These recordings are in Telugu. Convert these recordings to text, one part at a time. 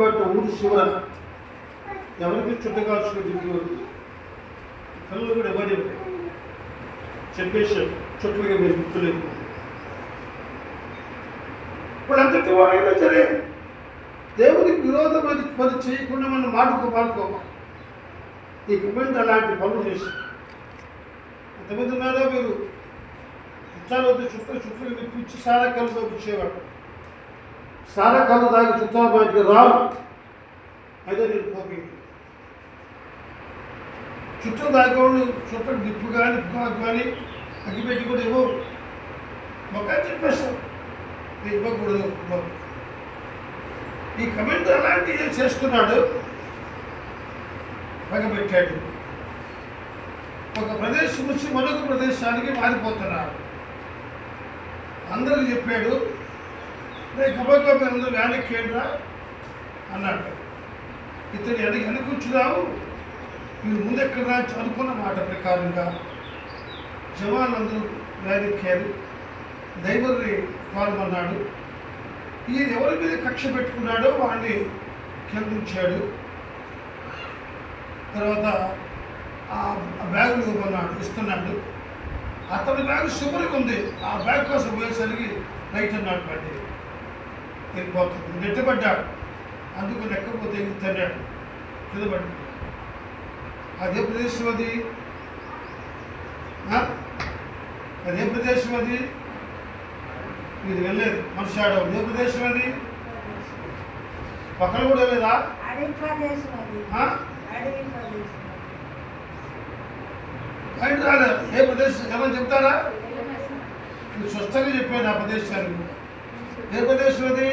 పట్ట ఊరు శివర ఎవరికి చుట్టకాల్చుకు దిగులు కళ్ళు కూడా ఎవరి చెప్పేసి చుట్టలుగా మీరు గుర్తులేదు. ఇప్పుడు అంతటి వాడైనా సరే దేవునికి విరోధం అది పని చేయకుండా మనం మాటకు పాడుకోవాలి. ఈ కమెంట్ అలాంటి పనులు చేసి ఎంతమంది ఉన్నారో మీరు చుట్టాలు వద్ద చుట్టలు పిచ్చి సారా కళ్ళతో వచ్చేవాడు. సారా కళ్ళు దాగి చుట్టాలు బయటికి రావు. అదే నేను పోయి చుట్టూ దాగేవాళ్ళు చుట్టూ నిప్పు కానీ పుకాకు కానీ అగ్గిపెట్టి కూడా ఇవ్వవు. ఒక చెప్పేస్తాం ఇవ్వకూడదు. ఈ కమెంట్ అలాంటివి చేస్తున్నాడు. పగబెట్టాడు. ఒక ప్రదేశం నుంచి మరొక ప్రదేశానికి మారిపోతున్నాడు. అందరూ చెప్పాడు రేపు గబగబా వ్యానికి ఏంట్రా అన్నాడు. ఇతను వెనక కూర్చున్నావు మీరు ముందెక్కడ అనుకున్న మాట ప్రకారంగా జవాన్లందరూ వ్యానెక్కారు. దైవర్ని పాల్గొన్నాడు. ఈయన ఎవరి మీద కక్ష పెట్టుకున్నాడో వాడిని క్షమించాడు. తర్వాత ఆ బ్యాగులు ఇవ్వన్నాడు ఇస్తున్నాడు. అతని బ్యాగ్ శుభ్రంగా ఉంది. ఆ బ్యాగ్ కోసం పోయేసరికి రైట్ అన్నాడు బండి వెళ్ళిపోతుంది. నెట్టబడ్డాడు. అందుకు నెక్కపోతే తిన్నాడు కిందపడి. అదే ప్రదేశం అది అదే ప్రదేశం అది మీరు వెళ్ళలేదు మనిషాడు. అదే ప్రదేశం అది పక్కన కూడా వెళ్ళలేదా? బయట రాలేదు. ఏ ప్రదేశం ఏమని చెప్తారా? మీరు స్పష్టంగా చెప్పాను ఆ ప్రదేశాన్ని. ఏ ప్రదేశం అది?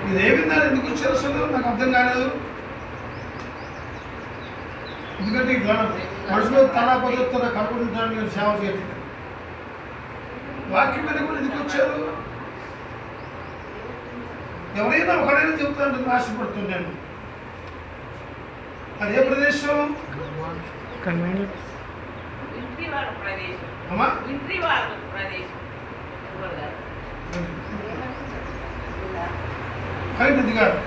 ఇదేమిందా ఎందుకు వచ్చారు అసలు నాకు అర్థం కాలేదు. ఎందుకంటే ఇట్లా మనుషులు తలా పద్ధతితో కనుకుంటాను నేను సేవ చేయలేదు. వాక్యం మీద కూడా ఎందుకు వచ్చారు? ఎవరైనా ఒకడైనా చెప్తాను ఆశపడుతున్నాను. అదే ప్రదేశం అది కాదు.